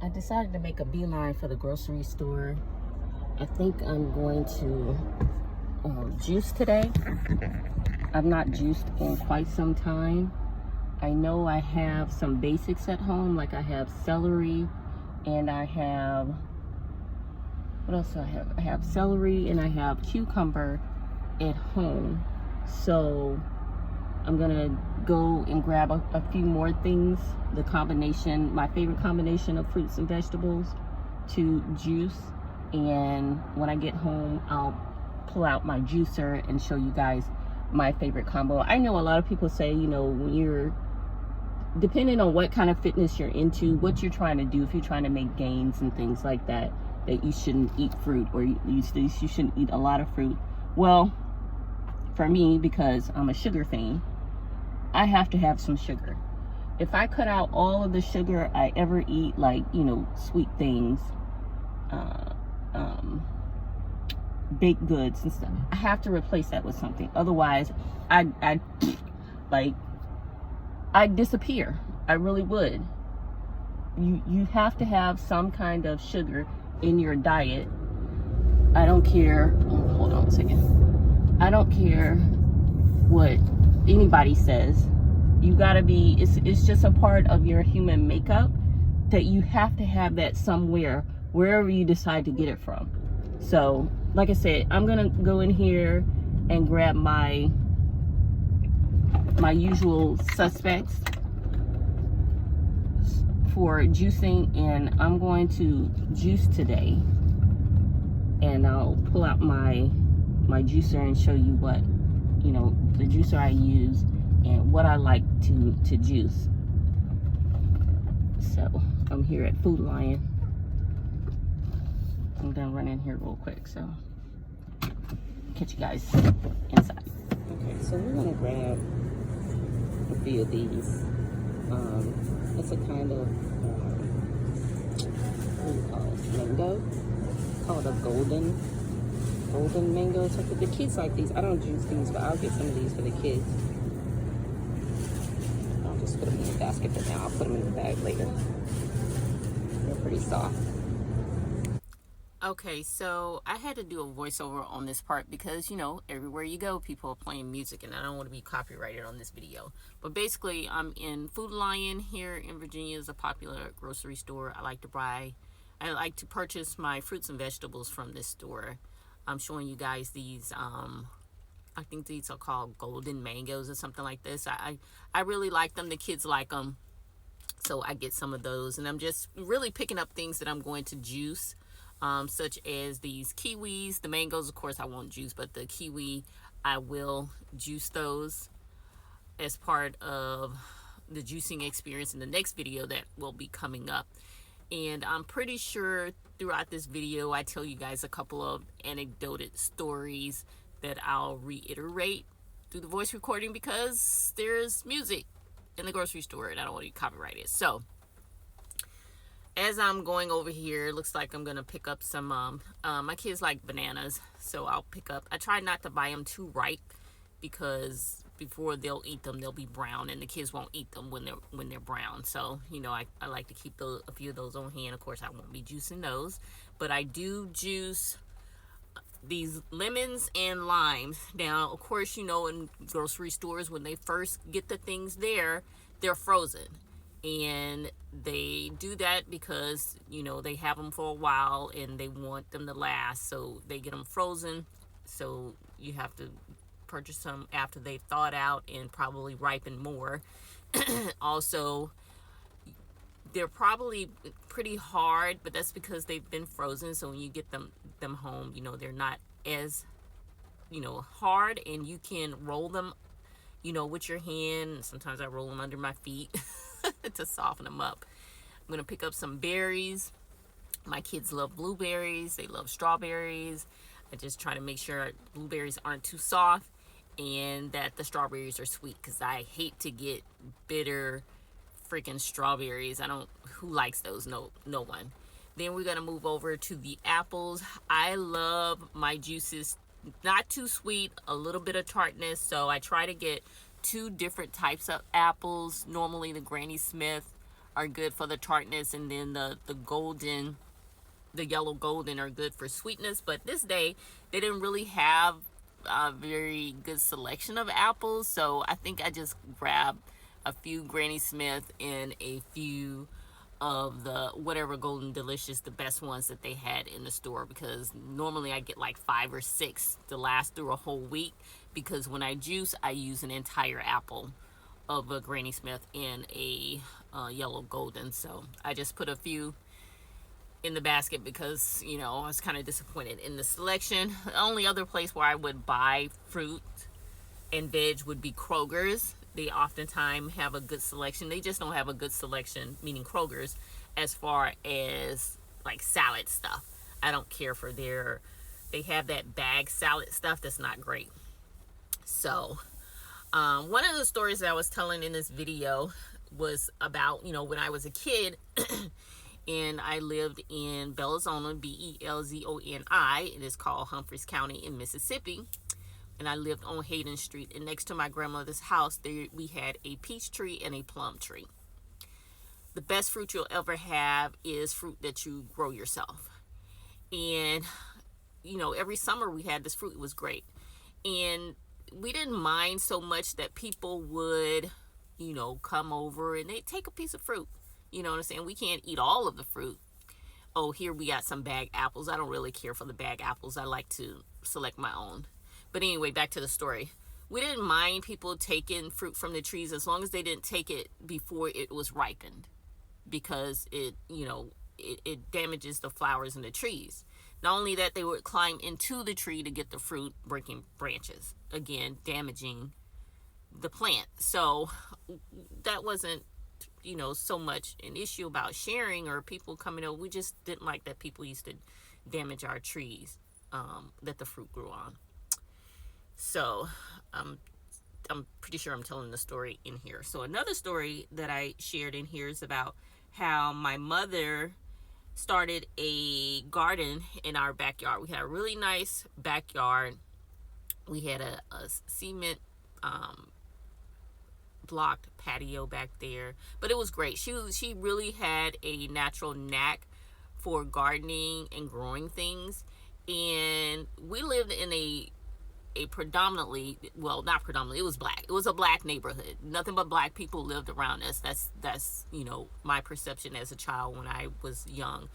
I decided to make a beeline for the grocery store. I think I'm going to juice today. I've not juiced in quite some time. I know I have some basics at home, like I have celery and I have, what else do I have? I have celery and I have cucumber at home. So I'm gonna go and grab a few more things. The combination, my favorite combination of fruits and vegetables to juice. And when I get home, I'll pull out my juicer and show you guys my favorite combo. I know a lot of people say, you know, when you're, depending on what kind of fitness you're into, what you're trying to do, if you're trying to make gains and things like that, that you shouldn't eat fruit, or you shouldn't eat a lot of fruit. Well, for me, because I'm a sugar fiend, I have to have some sugar. If I cut out all of the sugar I ever eat, like, you know, sweet things, baked goods and stuff, I have to replace that with something. Otherwise, I'd disappear. I really would. You have to have some kind of sugar in your diet. I don't care. Oh, hold on a second. I don't care what anybody says. You gotta be, it's just a part of your human makeup that you have to have that somewhere, wherever you decide to get it from. So, like I said, I'm gonna go in here and grab my usual suspects for juicing, and I'm going to juice today. And I'll pull out my juicer and show you what, you know, the juicer I use and what I like to juice. So I'm here at Food Lion. I'm gonna run in here real quick, so catch you guys inside. Okay, so we're gonna grab a few of these. It's a kind of what do you call it? Mango. Called a golden mango. So for the kids like these, I don't juice these, but I'll get some of these for the kids. I'll just put them in the basket for now. I'll put them in the bag later. They're pretty soft. Okay, so I had to do a voiceover on this part because, you know, everywhere you go, people are playing music, and I don't want to be copyrighted on this video. But basically, I'm in Food Lion here in Virginia. Is a popular grocery store. I like to purchase my fruits and vegetables from this store. I'm showing you guys these, I think these are called golden mangoes or something like this. I really like them. The kids like them. So I get some of those. And I'm just really picking up things that I'm going to juice, such as these kiwis. The mangoes, of course, I won't juice, but the kiwi, I will juice those as part of the juicing experience in the next video that will be coming up. And I'm pretty sure throughout this video, I tell you guys a couple of anecdoted stories that I'll reiterate through the voice recording because there's music in the grocery store and I don't want to copyright it. So, as I'm going over here, it looks like I'm going to pick up some, my kids like bananas, so I'll pick up, I try not to buy them too ripe because before they'll eat them, they'll be brown, and the kids won't eat them when they're brown. So, you know, I like to keep a few of those on hand. Of course, I won't be juicing those, but I do juice these lemons and limes. Now, of course, you know, in grocery stores, when they first get the things there, they're frozen. And they do that because, you know, they have them for a while and they want them to last. So they get them frozen. So you have to purchase them after they've thawed out and probably ripened more. Also, they're probably pretty hard, but that's because they've been frozen. So when you get them home, you know, they're not as, you know, hard, and you can roll them, you know, with your hand. Sometimes I roll them under my feet to soften them up. I'm gonna pick up some berries. My kids love blueberries. They love strawberries. I just try to make sure blueberries aren't too soft and that the strawberries are sweet, because I hate to get bitter freaking strawberries. Who likes those? No one. Then we're gonna move over to the apples. I love my juices not too sweet, a little bit of tartness, so I try to get 2 different types of apples. Normally the Granny Smith are good for the tartness, and then the yellow golden are good for sweetness. But this day they didn't really have a very good selection of apples, so I think I just grabbed a few Granny Smith and a few of the whatever Golden Delicious, the best ones that they had in the store, because normally I get like 5 or 6 to last through a whole week, because when I juice I use an entire apple of a Granny Smith and a yellow golden. So I just put a few in the basket because, you know, I was kind of disappointed in the selection. The only other place where I would buy fruit and veg would be Kroger's. They oftentimes have a good selection. They just don't have a good selection, meaning Kroger's, as far as like salad stuff. I don't care for they have that bag salad stuff that's not great. So one of the stories that I was telling in this video was about, you know, when I was a kid and I lived in Belzoni, Belzoni. It is called Humphreys County in Mississippi. And I lived on Hayden Street. And next to my grandmother's house, there we had a peach tree and a plum tree. The best fruit you'll ever have is fruit that you grow yourself. And, you know, every summer we had this fruit. It was great. And we didn't mind so much that people would, you know, come over and they'd take a piece of fruit. You know what I'm saying? We can't eat all of the fruit. Oh, here we got some bag apples. I don't really care for the bag apples. I like to select my own. But anyway, back to the story. We didn't mind people taking fruit from the trees as long as they didn't take it before it was ripened, because it, you know, it damages the flowers in the trees. Not only that, they would climb into the tree to get the fruit, breaking branches, again, damaging the plant. So that wasn't, you know, so much an issue about sharing or people coming over. We just didn't like that people used to damage our trees that the fruit grew on. So I'm pretty sure I'm telling the story in here. So another story that I shared in here is about how my mother started a garden in our backyard. We had a really nice backyard. We had a cement blocked patio back there, but it was great. She really had a natural knack for gardening and growing things. And we lived in a predominantly, well, not predominantly, it was black. It was a black neighborhood. Nothing but black people lived around us. That's you know, my perception as a child when I was young.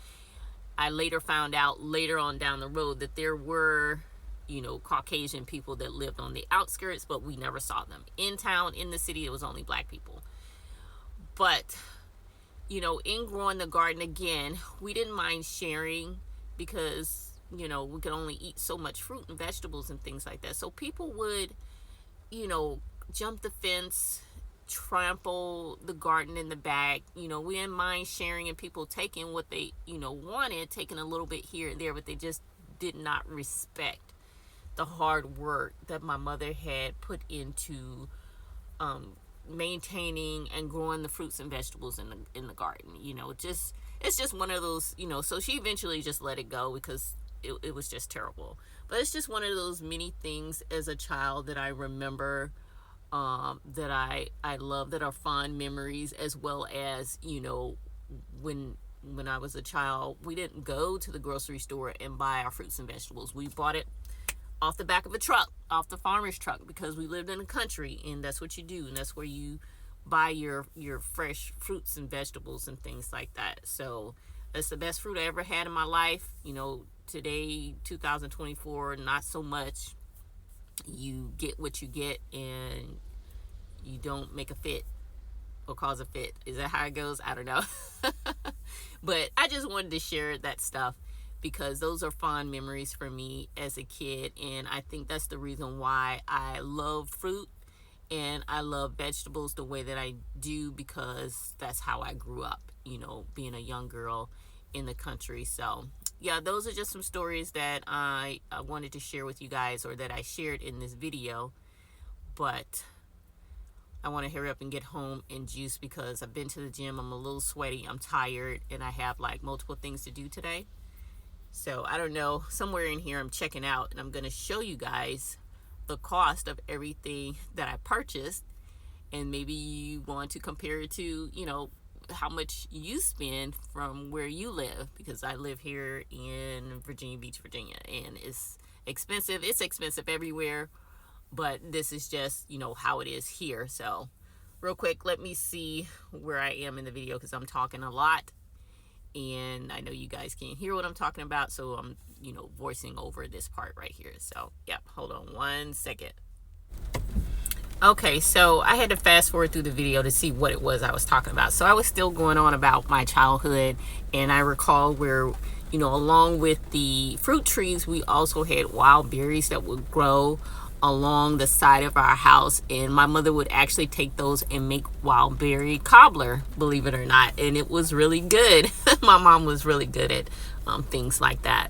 I later found out later on down the road that there were, you know, Caucasian people that lived on the outskirts, but we never saw them. In town, in the city, it was only black people. But, you know, in growing the garden, again, we didn't mind sharing because, you know, we could only eat so much fruit and vegetables and things like that. So people would, you know, jump the fence, trample the garden in the back. You know, we didn't mind sharing and people taking what they, you know, wanted, taking a little bit here and there, but they just did not respect the hard work that my mother had put into maintaining and growing the fruits and vegetables in the garden. You know, it's just one of those, you know, so she eventually just let it go because it was just terrible. But it's just one of those many things as a child that I remember, that I love, that are fond memories, as well as, you know, when I was a child, we didn't go to the grocery store and buy our fruits and vegetables. We bought it off the back of a truck, off the farmer's truck, because we lived in the country, and that's what you do, and that's where you buy your fresh fruits and vegetables and things like that. So that's the best fruit I ever had in my life. You know, today, 2024, not so much. You get what you get, and you don't make a fit or cause a fit. Is that how it goes? I don't know. But I just wanted to share that stuff because those are fond memories for me as a kid, and I think that's the reason why I love fruit and I love vegetables the way that I do, because that's how I grew up, you know, being a young girl in the country. So yeah, those are just some stories that I wanted to share with you guys, or that I shared in this video. But I want to hurry up and get home and juice because I've been to the gym. I'm a little sweaty, I'm tired, and I have like multiple things to do today. So I don't know, somewhere in here I'm checking out, and I'm going to show you guys the cost of everything that I purchased, and maybe you want to compare it to, you know, how much you spend from where you live, because I live here in Virginia Beach, Virginia, and it's expensive. It's expensive everywhere, but this is just, how it is here. So real quick, let me see where I am in the video, because I'm talking a lot and I know you guys can't hear what I'm talking about, so I'm voicing over this part right here. So yep, hold on one second. Okay, so I had to fast forward through the video to see what it was I was talking about. So I was still going on about my childhood, and I recall where, along with the fruit trees, we also had wild berries that would grow along the side of our house, and my mother would actually take those and make wild berry cobbler, believe it or not, and it was really good. My mom was really good at things like that,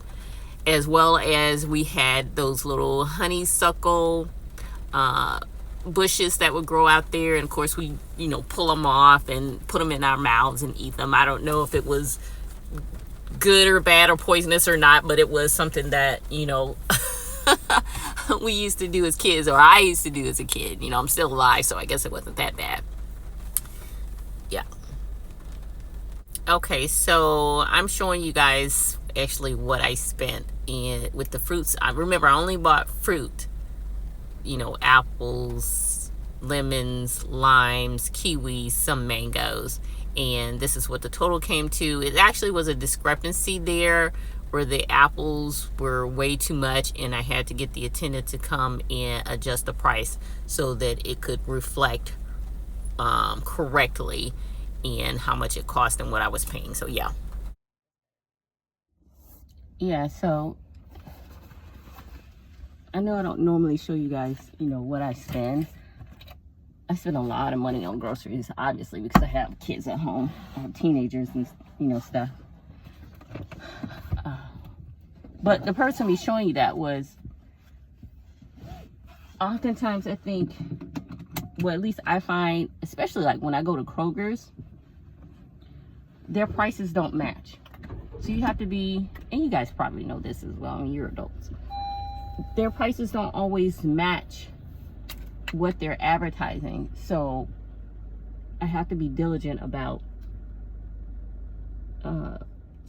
as well as we had those little honeysuckle bushes that would grow out there, and of course we pull them off and put them in our mouths and eat them. I don't know if it was good or bad or poisonous or not, but it was something that we used to do as kids, or I used to do as a kid. I'm still alive, so I guess it wasn't that bad. Yeah. Okay, so I'm showing you guys actually what I spent with the fruits. I remember I only bought fruit, apples, lemons, limes, kiwis, some mangoes, and this is what the total came to. It actually was a discrepancy there where the apples were way too much, and I had to get the attendant to come and adjust the price so that it could reflect correctly and how much it cost and what I was paying. So yeah, so I know I don't normally show you guys what I spend. I spend a lot of money on groceries, obviously, because I have kids at home, teenagers and stuff. But the person me showing you that was, oftentimes I think, well, at least I find, especially like when I go to Kroger's, their prices don't match. So you have to be, and you guys probably know this as well, you're adults. Their prices don't always match what they're advertising. So I have to be diligent about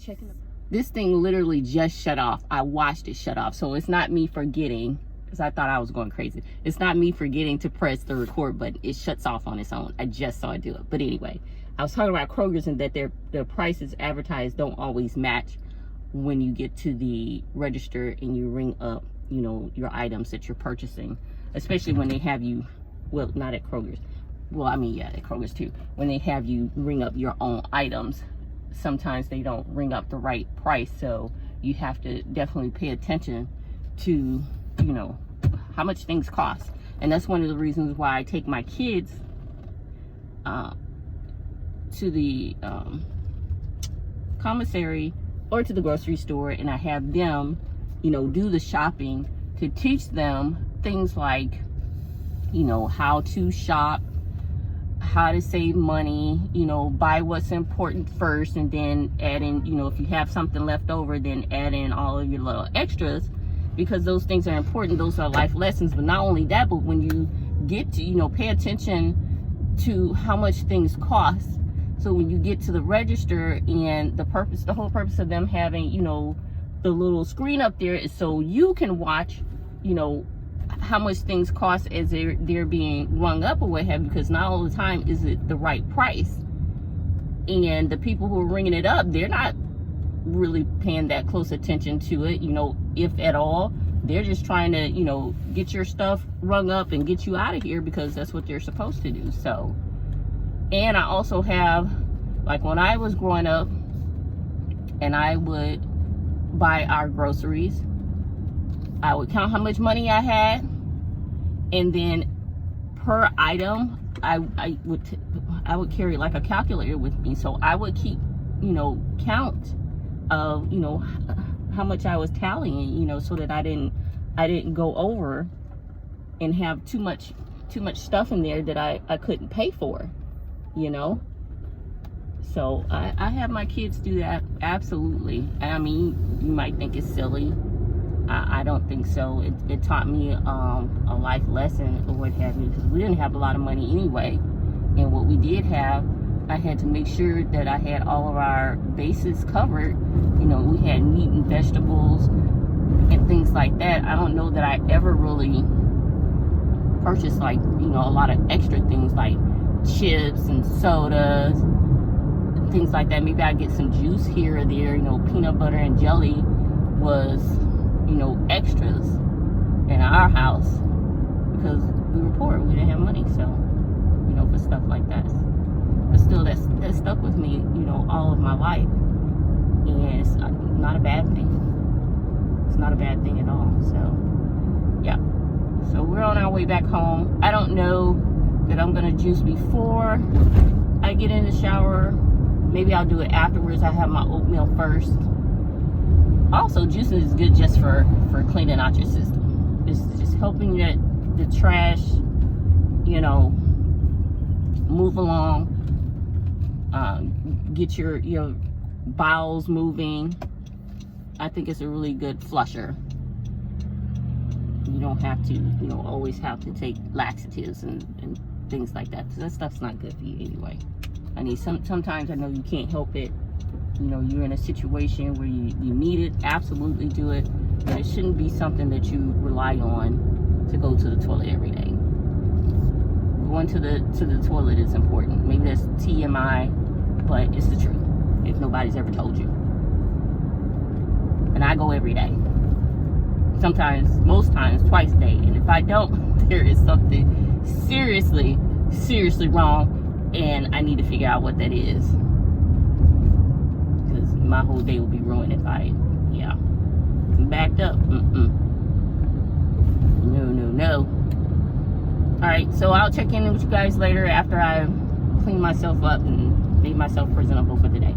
checking the... This thing literally just shut off. I watched it shut off. So it's not me forgetting, because I thought I was going crazy. It's not me forgetting to press the record button. It shuts off on its own. I just saw it do it. But anyway, I was talking about Kroger's and that their prices advertised don't always match when you get to the register and you ring up, your items that you're purchasing. Especially when they have you, well, not at Kroger's. Well, I mean, yeah, at Kroger's too. When they have you ring up your own items, sometimes they don't ring up the right price. So you have to definitely pay attention to, how much things cost. And that's one of the reasons why I take my kids to the commissary or to the grocery store, and I have them, do the shopping to teach them things like, how to shop, how to save money, buy what's important first, and then add in, if you have something left over, then add in all of your little extras, because those things are important. Those are life lessons. But not only that, but when you get to, pay attention to how much things cost. So when you get to the register, and the whole purpose of them having, the little screen up there is so you can watch, how much things cost as they're being rung up or what have you, because not all the time is it the right price. And the people who are ringing it up, they're not really paying that close attention to it, if at all. They're just trying to, get your stuff rung up and get you out of here, because that's what they're supposed to do. So, and I also have, like when I was growing up and I would buy our groceries, I would count how much money I had, and then per item, I would carry like a calculator with me. So I would keep, count of, how much I was tallying, so that I didn't go over and have too much stuff in there that I couldn't pay for, So I have my kids do that, absolutely. I mean, you might think it's silly. I don't think so. It taught me a life lesson or what have you, because we didn't have a lot of money anyway. And what we did have, I had to make sure that I had all of our bases covered. You know, we had meat and vegetables and things like that. I don't know that I ever really purchased, like, you know, a lot of extra things like chips and sodas and things like that. Maybe I get some juice here or there. You know, peanut butter and jelly was, you know, extras in our house because we were poor. We didn't have money, so, you know, for stuff like that. But still, that stuck with me, you know, all of my life. And it's not a bad thing. It's not a bad thing at all. So, yeah. So we're on our way back home. I don't know that I'm going to juice before I get in the shower. Maybe I'll do it afterwards. I have my oatmeal first. Also, juicing is good just for cleaning out your system. It's just helping the trash, you know, move along. Get your bowels moving. I think it's a really good flusher. You don't have to, you know, always have to take laxatives and things like that. So that stuff's not good for you anyway. I mean, sometimes I know you can't help it. You know, you're in a situation where you need it. Absolutely do it. But it shouldn't be something that you rely on to go to the toilet every day. Going to the toilet is important. Maybe that's TMI, but it's the truth. If nobody's ever told you. And I go every day. Sometimes, most times, twice a day. And if I don't, there is something seriously wrong, and I need to figure out what that is. Because my whole day will be ruined if I'm backed up. No. Alright, so I'll check in with you guys later after I clean myself up and made myself presentable for the day.